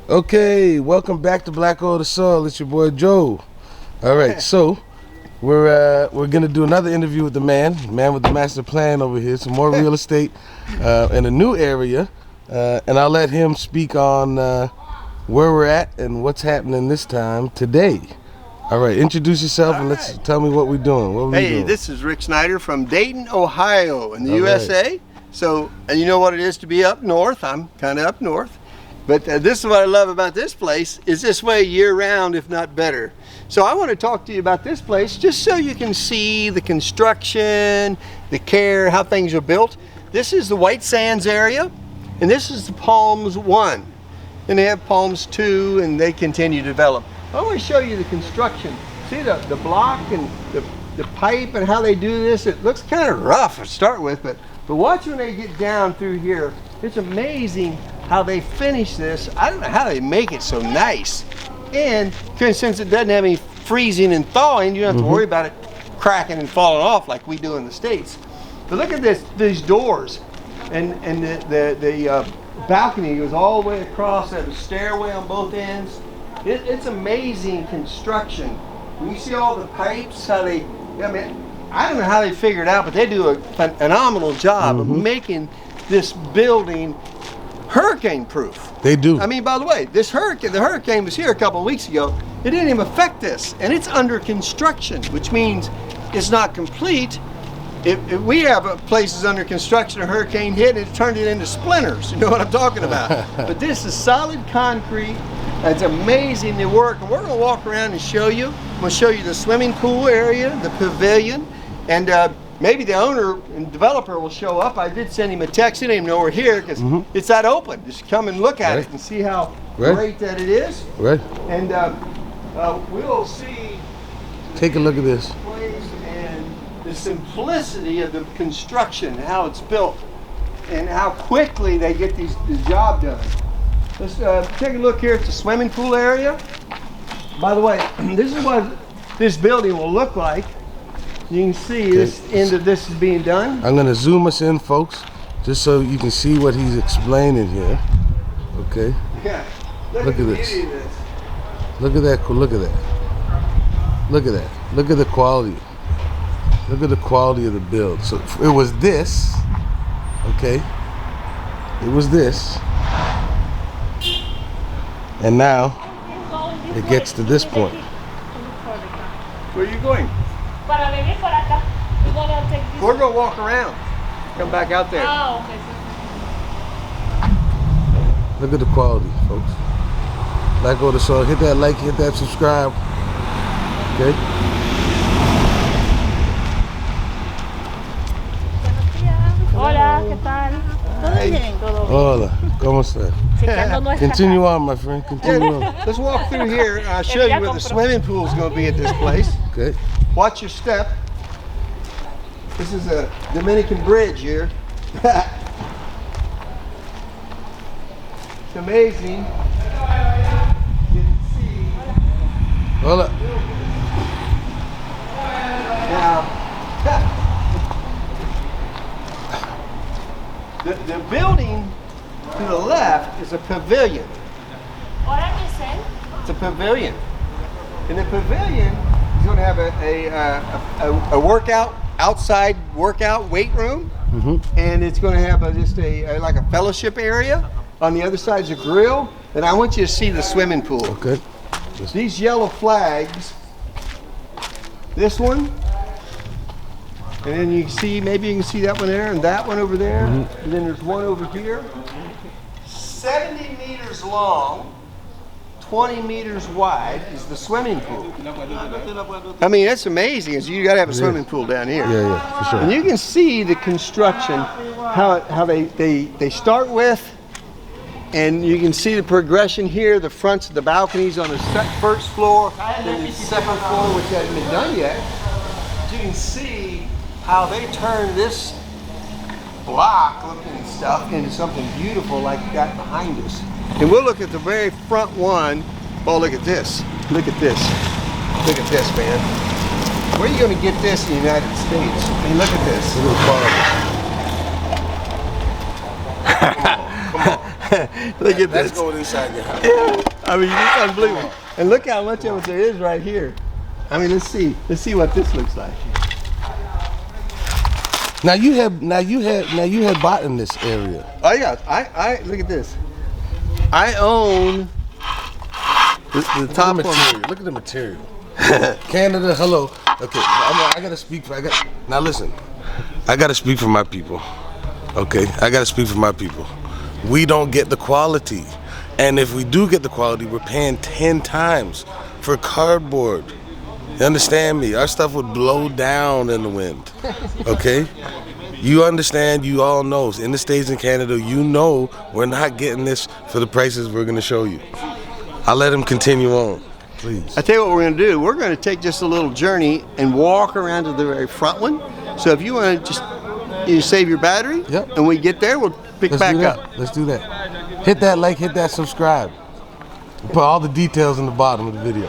Okay, welcome back to Black Oil to Soil. It's your boy Joe. All right, so we're gonna do another interview with the man with the master plan over here. Some more real estate in a new area, and I'll let him speak on where we're at and what's happening this time today. All right, introduce yourself and tell me what we're doing. What we doing? This is Rick Snyder from Dayton, Ohio, in the USA. Right. So, and you know what it is to be up north. I'm kind of up north. But this is what I love about this place, is this way year-round, if not better. So I want to talk to you about this place just so you can see the construction, the care, how things are built. This is the White Sands area, and this is the Palms 1. And they have Palms 2, and they continue to develop. I want to show you the construction. See the block and the pipe and how they do this. It looks kind of rough to start with, but watch when they get down through here. It's amazing how they finish this. I don't know how they make it so nice. And since it doesn't have any freezing and thawing, you don't have to worry about it cracking and falling off like we do in the States. But look at these doors. And the balcony goes all the way across. They have a stairway on both ends. It's amazing construction. When you see all the pipes, how they, I mean, I don't know how they figure it out, but they do a phenomenal job of making this building hurricane proof. They do. I mean, by the way, the hurricane was here a couple of weeks ago. It didn't even affect this, and it's under construction, which means it's not complete. If we have places under construction, a hurricane hit, and it turned it into splinters. You know what I'm talking about? But this is solid concrete. It's amazing the work, and we're going to walk around and show you. I'm going to show you the swimming pool area, the pavilion, and maybe the owner and developer will show up. I did send him a text. He didn't even know we're here because it's that open. Just come and look at it and see how great that it is. Right. And we'll see. Take a look at this. And the simplicity of the construction, how it's built, and how quickly they get the job done. Let's take a look here at the swimming pool area. By the way, this is what this building will look like. You can see this end of this is being done. I'm gonna zoom us in, folks, just so you can see what he's explaining here. Okay. Yeah. Look at this. Look at that. Look at that. Look at that. Look at the quality. Look at the quality of the build. So it was this. Okay. It was this. And now it gets to this point. Where are you going? We're going to walk around. Come back out there. Oh, okay. Look at the quality, folks. Black Oil to Soil. Hit that like, hit that subscribe. Okay? Hola, ¿qué tal? ¿Todo bien? ¿Todo bien? Hola, ¿cómo está? Continue on, my friend. Continue on. Let's walk through here and I'll show you where the swimming pool is going to be at this place. Okay. Watch your step. This is a Dominican bridge here. It's amazing. You can see. Hola. Now, the building to the left is a pavilion. It's a pavilion. In the pavilion, he's going to have a workout, outside workout weight room, and it's going to have like a fellowship area. On the other side is a grill, and I want you to see the swimming pool. Okay. These yellow flags, this one, and then you can see, maybe you can see that one there and that one over there, and then there's one over here. 70 meters long, 20 meters wide is the swimming pool. I mean, that's amazing. You got to have a swimming pool down here. Yeah, for sure. And you can see the construction, how they start with, and you can see the progression here, the fronts of the balconies on the first floor, then the second floor, which hasn't been done yet. You can see how they turn this block looking stuff into something beautiful like that behind us. And we'll look at the very front one. Oh, look at this. Look at this. Look at this, man. Where are you going to get this in the United States? I mean, look at this. Look at the quality. Come on. Look at Let's this. go inside your house. Yeah, I mean, it's unbelievable. And look how much of it there is right here. I mean, let's see what this looks like. Now you had bought in this area. Oh yeah, I look at this. I own the top material. Look at the material. Canada, hello. Okay, I gotta speak for. Now listen, I gotta speak for my people. Okay, I gotta speak for my people. We don't get the quality, and if we do get the quality, we're paying 10 times for cardboard. You understand me? Our stuff would blow down in the wind. Okay? You understand, you all know. In the States and Canada, you know we're not getting this for the prices we're gonna show you. I'll let him continue on, please. I tell you what we're gonna do. We're gonna take just a little journey and walk around to the very front one. So if you wanna just save your battery, Yep. and we get there, we'll pick Let's back do that. up. Let's do that. Hit that like, hit that subscribe. Put all the details in the bottom of the video.